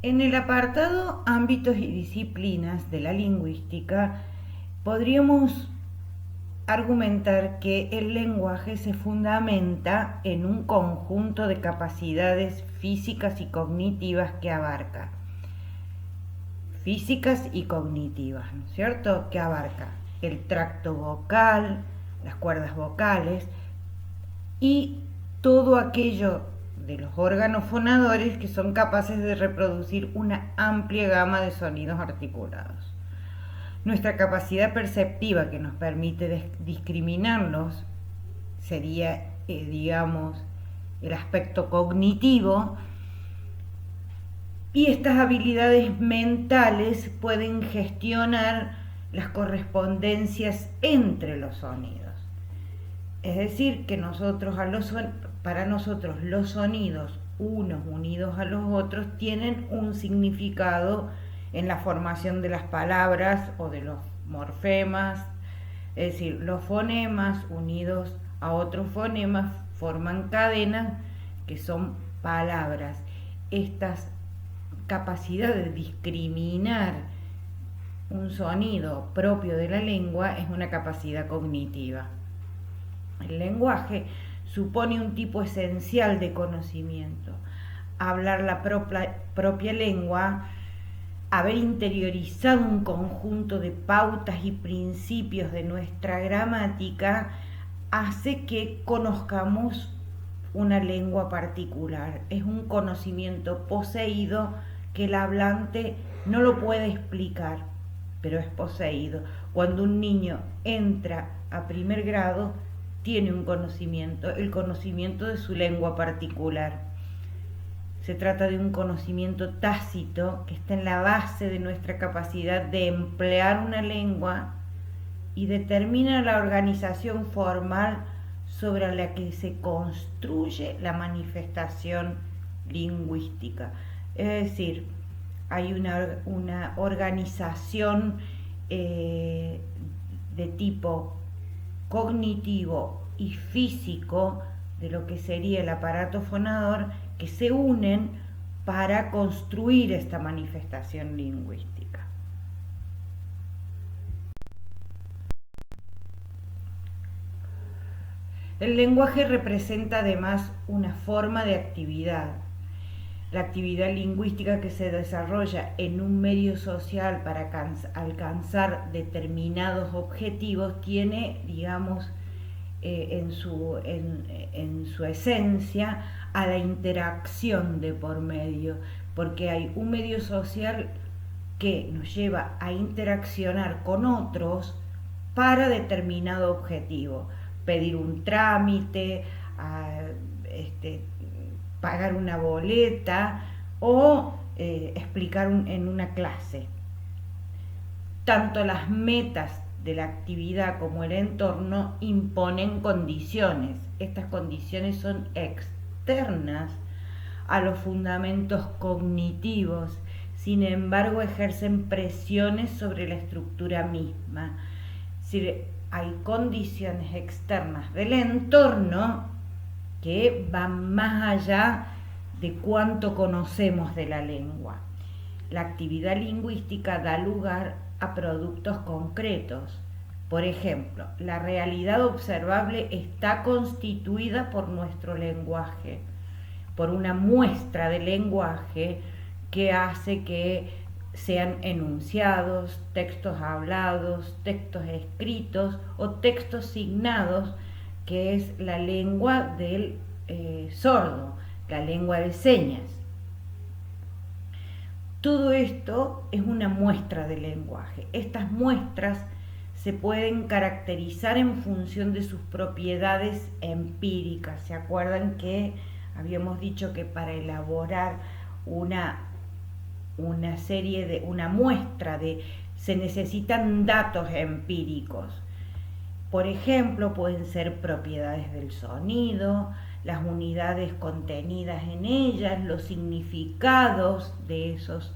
En el apartado ámbitos y disciplinas de la lingüística, podríamos argumentar que el lenguaje se fundamenta en un conjunto de capacidades físicas y cognitivas que abarca. Físicas y cognitivas, ¿no es cierto? Que abarca el tracto vocal, las cuerdas vocales y todo aquello de los órganos fonadores que son capaces de reproducir una amplia gama de sonidos articulados. Nuestra capacidad perceptiva que nos permite discriminarlos sería, digamos, el aspecto cognitivo, y estas habilidades mentales pueden gestionar las correspondencias entre los sonidos. Es decir, que para nosotros los sonidos, unos unidos a los otros, tienen un significado en la formación de las palabras o de los morfemas. Es decir, los fonemas unidos a otros fonemas forman cadenas que son palabras. Estas capacidad de discriminar un sonido propio de la lengua es una capacidad cognitiva. El lenguaje supone un tipo esencial de conocimiento. Hablar la propia lengua, haber interiorizado un conjunto de pautas y principios de nuestra gramática, hace que conozcamos una lengua particular. Es un conocimiento poseído que el hablante no lo puede explicar, pero es poseído. Cuando un niño entra a primer grado, tiene un conocimiento, el conocimiento de su lengua particular. Se trata de un conocimiento tácito que está en la base de nuestra capacidad de emplear una lengua y determina la organización formal sobre la que se construye la manifestación lingüística. Es decir, hay una organización de tipo cognitivo y físico de lo que sería el aparato fonador, que se unen para construir esta manifestación lingüística. El lenguaje representa además una forma de actividad. La actividad lingüística que se desarrolla en un medio social para alcanzar determinados objetivos tiene, digamos, en su esencia a la interacción de por medio, porque hay un medio social que nos lleva a interaccionar con otros para determinado objetivo, pedir un trámite, a, pagar una boleta o explicar en una clase. Tanto las metas de la actividad como el entorno imponen condiciones. Estas condiciones son externas a los fundamentos cognitivos, sin embargo ejercen presiones sobre la estructura misma. Es decir, hay condiciones externas del entorno que van más allá de cuánto conocemos de la lengua. La actividad lingüística da lugar a productos concretos. Por ejemplo, la realidad observable está constituida por nuestro lenguaje, por una muestra de lenguaje que hace que sean enunciados, textos hablados, textos escritos o textos signados, que es la lengua del sordo, la lengua de señas. Todo esto es una muestra del lenguaje. Estas muestras se pueden caracterizar en función de sus propiedades empíricas. ¿Se acuerdan que habíamos dicho que para elaborar una muestra se necesitan datos empíricos? Por ejemplo, pueden ser propiedades del sonido, las unidades contenidas en ellas, los significados de esos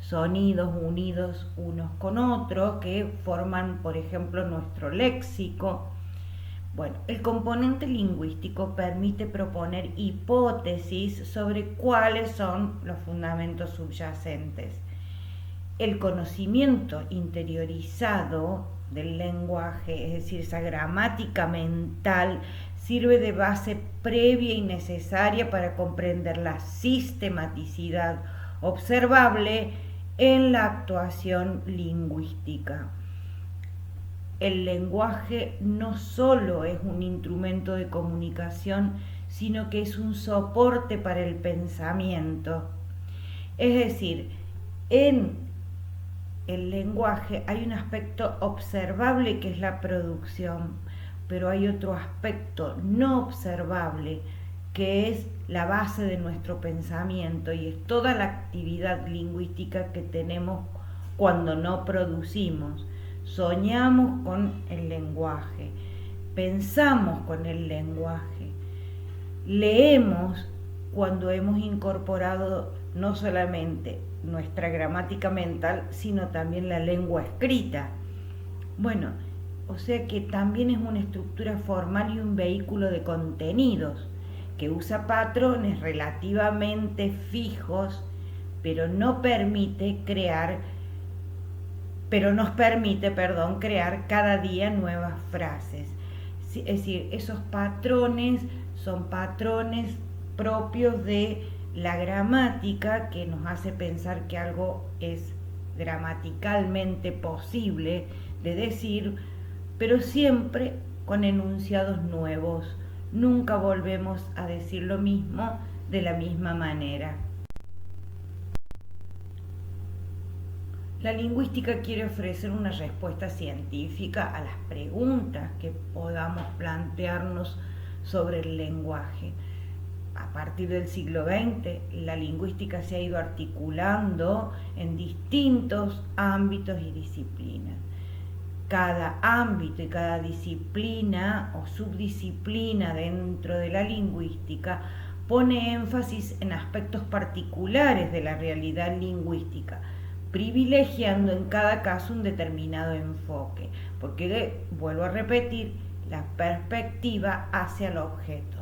sonidos unidos unos con otros que forman, por ejemplo, nuestro léxico. Bueno, el componente lingüístico permite proponer hipótesis sobre cuáles son los fundamentos subyacentes. El conocimiento interiorizado del lenguaje, es decir, esa gramática mental, sirve de base previa y necesaria para comprender la sistematicidad observable en la actuación lingüística. El lenguaje no solo es un instrumento de comunicación, sino que es un soporte para el pensamiento. Es decir, en el lenguaje hay un aspecto observable que es la producción, pero hay otro aspecto no observable que es la base de nuestro pensamiento y es toda la actividad lingüística que tenemos cuando no producimos. Soñamos con el lenguaje, pensamos con el lenguaje, leemos cuando hemos incorporado no solamente nuestra gramática mental, sino también la lengua escrita. Bueno, o sea que también es una estructura formal y un vehículo de contenidos que usa patrones relativamente fijos, pero nos permite, crear cada día nuevas frases. Es decir, esos patrones son patrones propios de la gramática que nos hace pensar que algo es gramaticalmente posible de decir, pero siempre con enunciados nuevos. Nunca volvemos a decir lo mismo de la misma manera. La lingüística quiere ofrecer una respuesta científica a las preguntas que podamos plantearnos sobre el lenguaje. A partir del siglo XX, la lingüística se ha ido articulando en distintos ámbitos y disciplinas. Cada ámbito y cada disciplina o subdisciplina dentro de la lingüística pone énfasis en aspectos particulares de la realidad lingüística, privilegiando en cada caso un determinado enfoque, porque, vuelvo a repetir, la perspectiva hacia el objeto.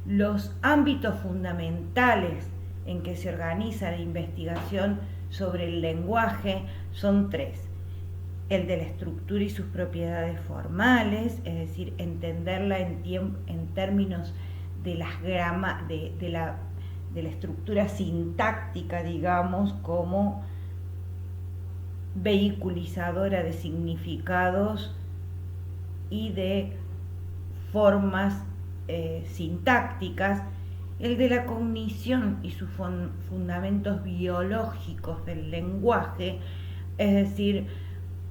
Los ámbitos fundamentales en que se organiza la investigación sobre el lenguaje son tres: el de la estructura y sus propiedades formales, es decir, entenderla en términos de la estructura sintáctica, digamos, como vehiculizadora de significados y de formas sintácticas; el de la cognición y sus fundamentos biológicos del lenguaje, es decir,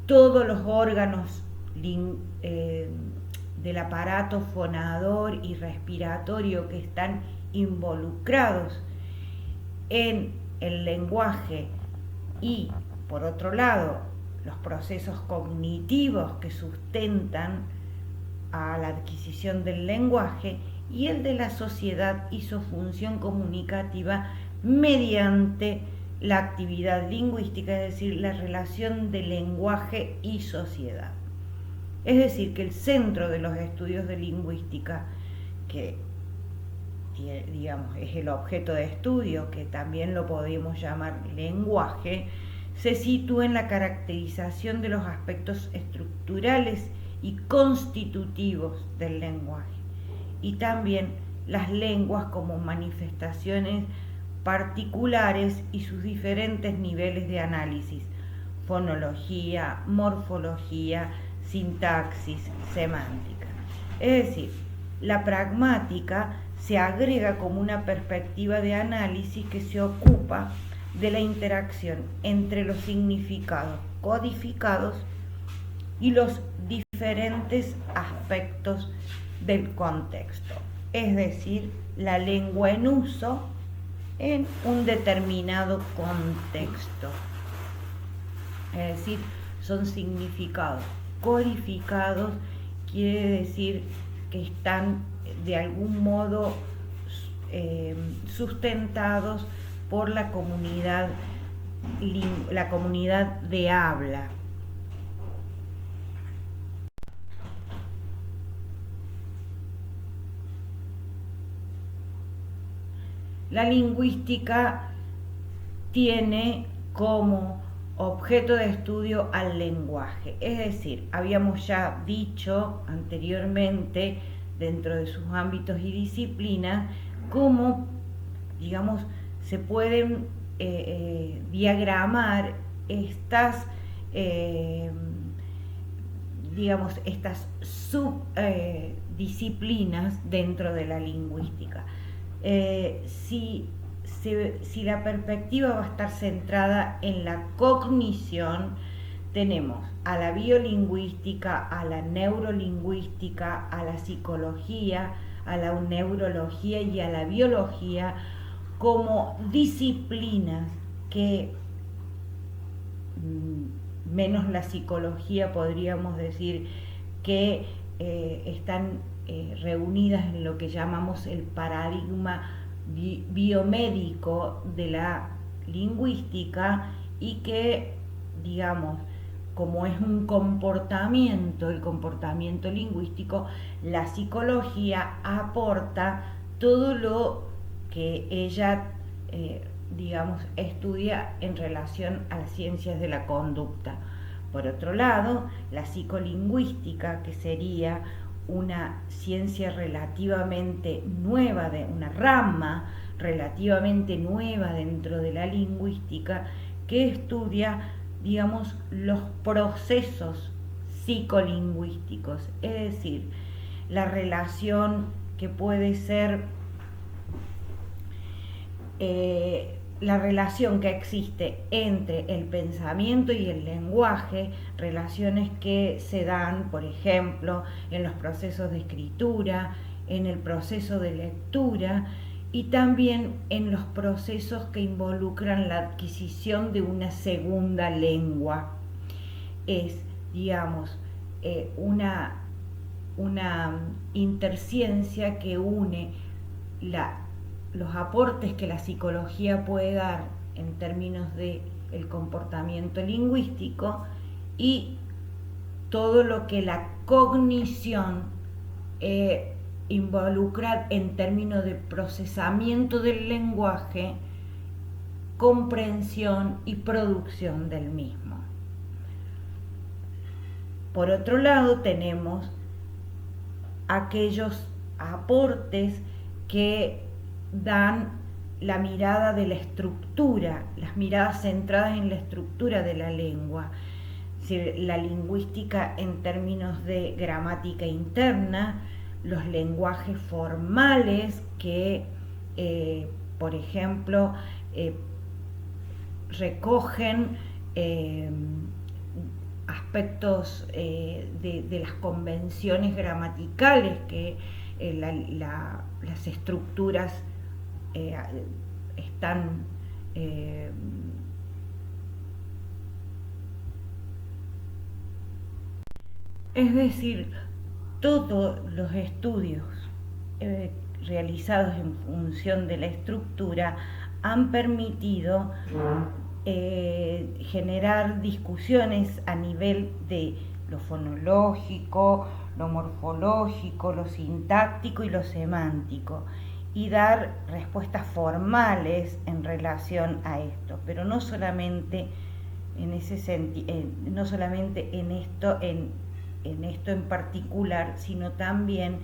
todos los órganos del aparato fonador y respiratorio que están involucrados en el lenguaje, y por otro lado los procesos cognitivos que sustentan a la adquisición del lenguaje, y el de la sociedad y su función comunicativa mediante la actividad lingüística, es decir, la relación de lenguaje y sociedad. Es decir, que el centro de los estudios de lingüística, que digamos es el objeto de estudio, que también lo podemos llamar lenguaje, se sitúa en la caracterización de los aspectos estructurales y constitutivos del lenguaje, y también las lenguas como manifestaciones particulares y sus diferentes niveles de análisis: fonología, morfología, sintaxis, semántica. Es decir, la pragmática se agrega como una perspectiva de análisis que se ocupa de la interacción entre los significados codificados y los diferentes aspectos del contexto, es decir, la lengua en uso en un determinado contexto. Es decir, son significados codificados, quiere decir que están de algún modo sustentados por la comunidad de habla. La lingüística tiene como objeto de estudio al lenguaje, es decir, habíamos ya dicho anteriormente dentro de sus ámbitos y disciplinas cómo, digamos, se pueden diagramar estas estas subdisciplinas dentro de la lingüística. Si la perspectiva va a estar centrada en la cognición, tenemos a la biolingüística, a la neurolingüística, a la psicología, a la neurología y a la biología como disciplinas que, menos la psicología, podríamos decir que están reunidas en lo que llamamos el paradigma biomédico de la lingüística, y que, digamos, como es un comportamiento, el comportamiento lingüístico, la psicología aporta todo lo que ella estudia en relación a las ciencias de la conducta. Por otro lado, la psicolingüística, que sería una ciencia relativamente nueva, una rama relativamente nueva dentro de la lingüística, que estudia, digamos, los procesos psicolingüísticos, es decir, la relación que puede ser la relación que existe entre el pensamiento y el lenguaje, relaciones que se dan, por ejemplo, en los procesos de escritura, en el proceso de lectura y también en los procesos que involucran la adquisición de una segunda lengua. Es, digamos, una interciencia que une los aportes que la psicología puede dar en términos de el comportamiento lingüístico y todo lo que la cognición involucra en términos de procesamiento del lenguaje, comprensión y producción del mismo. Por otro lado, tenemos aquellos aportes que dan la mirada de la estructura, las miradas centradas en la estructura de la lengua. La lingüística en términos de gramática interna, los lenguajes formales que, por ejemplo, recogen aspectos de las convenciones gramaticales que las estructuras están es decir, todos los estudios realizados en función de la estructura han permitido generar discusiones a nivel de lo fonológico, lo morfológico, lo sintáctico y lo semántico, y dar respuestas formales en relación a esto, pero no solamente en ese no solamente en esto en particular, sino también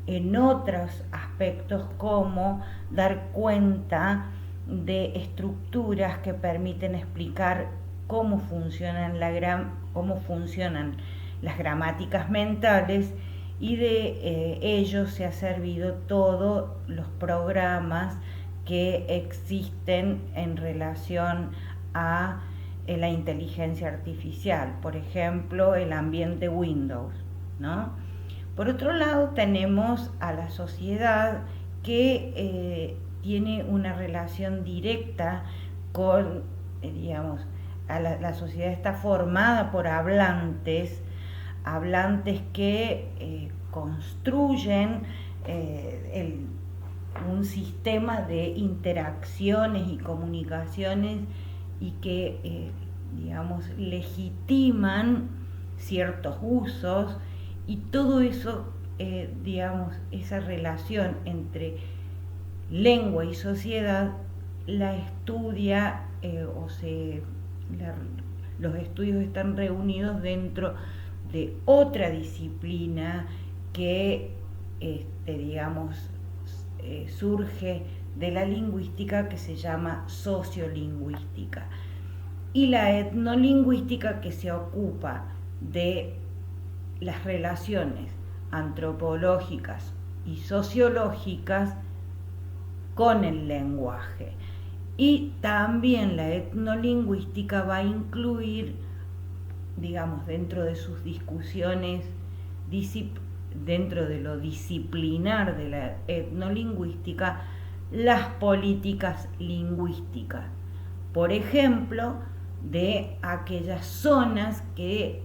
en otros aspectos, como dar cuenta de estructuras que permiten explicar cómo funcionan las gramáticas mentales, y de ello se ha servido todos los programas que existen en relación a la inteligencia artificial, por ejemplo, el ambiente Windows, ¿no? Por otro lado, tenemos a la sociedad que tiene una relación directa con, la sociedad está formada por hablantes que construyen un sistema de interacciones y comunicaciones, y que legitiman ciertos usos, y todo eso, esa relación entre lengua y sociedad la estudia los estudios están reunidos dentro de otra disciplina que digamos surge de la lingüística, que se llama sociolingüística, y la etnolingüística, que se ocupa de las relaciones antropológicas y sociológicas con el lenguaje. Y también la etnolingüística va a incluir, digamos, dentro de sus discusiones, dentro de lo disciplinar de la etnolingüística, las políticas lingüísticas. Por ejemplo, de aquellas zonas que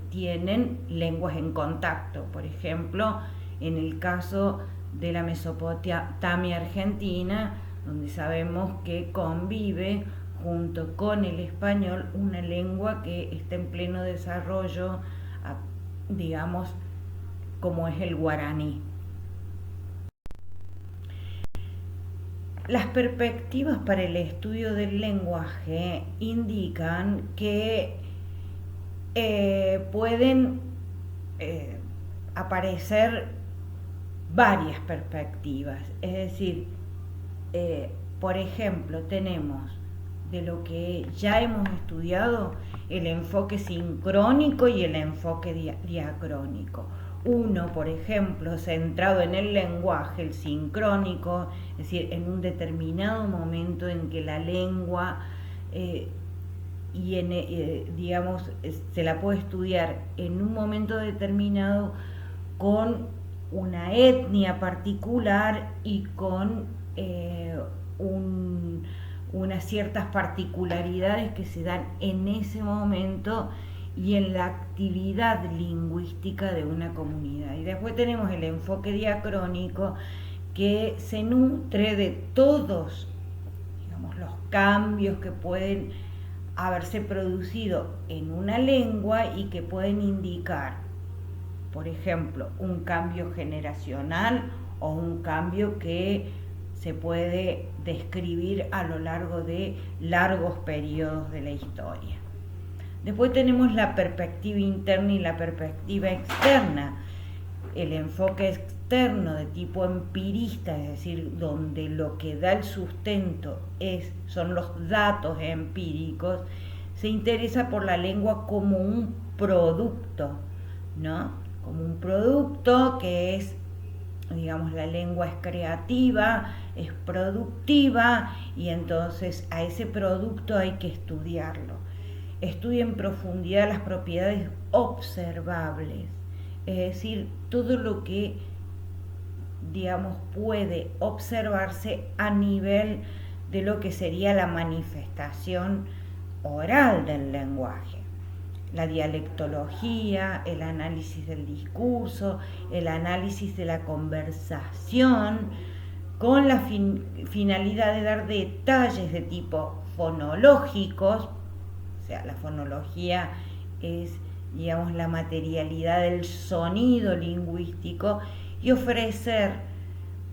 tienen lenguas en contacto. Por ejemplo, en el caso de la Mesopotamia argentina, donde sabemos que convive junto con el español una lengua que está en pleno desarrollo, digamos, como es el guaraní. Las perspectivas para el estudio del lenguaje indican que pueden aparecer varias perspectivas, es decir, por ejemplo, tenemos de lo que ya hemos estudiado el enfoque sincrónico y el enfoque diacrónico. Uno, por ejemplo, centrado en el lenguaje, el sincrónico, es decir, en un determinado momento en que la lengua digamos, se la puede estudiar en un momento determinado con una etnia particular y con unas ciertas particularidades que se dan en ese momento y en la actividad lingüística de una comunidad. Y después tenemos el enfoque diacrónico, que se nutre de todos, digamos, los cambios que pueden haberse producido en una lengua y que pueden indicar, por ejemplo, un cambio generacional o un cambio que se puede describir a lo largo de largos periodos de la historia. Después tenemos la perspectiva interna y la perspectiva externa. El enfoque externo de tipo empirista, es decir, donde lo que da el sustento son los datos empíricos, se interesa por la lengua como un producto, ¿no? Como un producto que es, digamos, la lengua es creativa, es productiva, y entonces a ese producto hay que estudiarlo. Estudia en profundidad las propiedades observables, es decir, todo lo que, digamos, puede observarse a nivel de lo que sería la manifestación oral del lenguaje. La dialectología, el análisis del discurso, el análisis de la conversación, con la finalidad de dar detalles de tipo fonológicos. O sea, la fonología es, digamos, la materialidad del sonido lingüístico, y ofrecer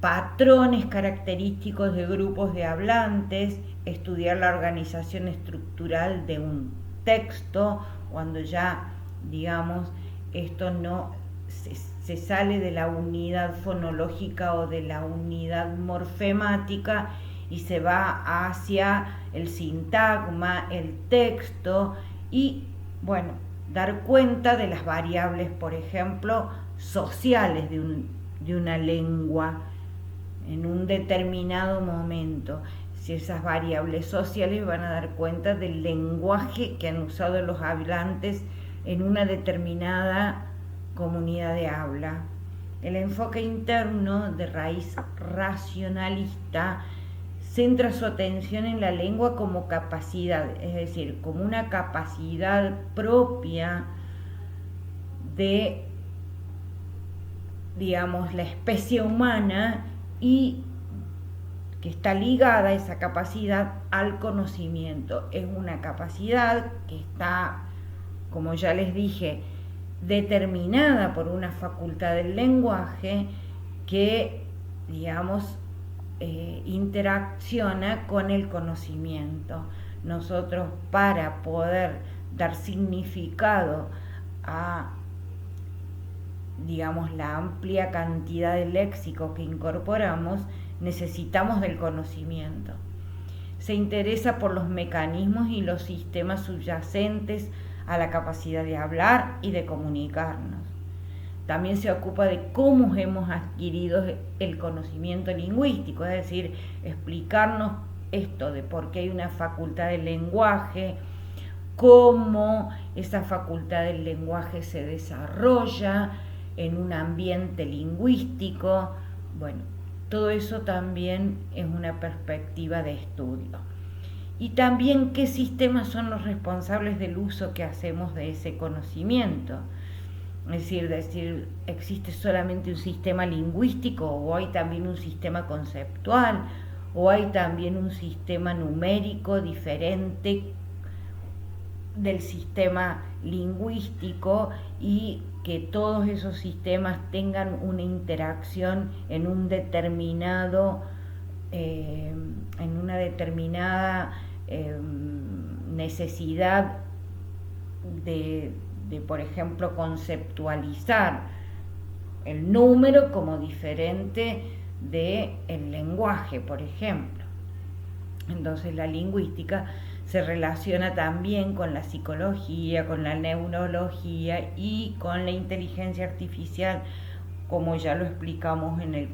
patrones característicos de grupos de hablantes, estudiar la organización estructural de un texto, cuando ya, digamos, esto no se sale de la unidad fonológica o de la unidad morfemática y se va hacia el sintagma, el texto, y, bueno, dar cuenta de las variables, por ejemplo, sociales de una lengua en un determinado momento. Si esas variables sociales van a dar cuenta del lenguaje que han usado los hablantes en una determinada comunidad de habla. El enfoque interno, de raíz racionalista, centra su atención en la lengua como capacidad, es decir, como una capacidad propia de, digamos, la especie humana, y que está ligada a esa capacidad al conocimiento. Es una capacidad que está, como ya les dije, determinada por una facultad del lenguaje que, digamos, interacciona con el conocimiento. Nosotros, para poder dar significado a, digamos, la amplia cantidad de léxico que incorporamos, necesitamos del conocimiento. Se interesa por los mecanismos y los sistemas subyacentes a la capacidad de hablar y de comunicarnos. También se ocupa de cómo hemos adquirido el conocimiento lingüístico, es decir, explicarnos esto de por qué hay una facultad del lenguaje, cómo esa facultad del lenguaje se desarrolla en un ambiente lingüístico. Bueno, todo eso también es una perspectiva de estudio. Y también qué sistemas son los responsables del uso que hacemos de ese conocimiento. Es decir, ¿existe solamente un sistema lingüístico o hay también un sistema conceptual o hay también un sistema numérico diferente del sistema lingüístico, y que todos esos sistemas tengan una interacción en un determinado, en una determinada necesidad de, por ejemplo, conceptualizar el número como diferente del lenguaje, por ejemplo? Entonces la lingüística se relaciona también con la psicología, con la neurología y con la inteligencia artificial, como ya lo explicamos en el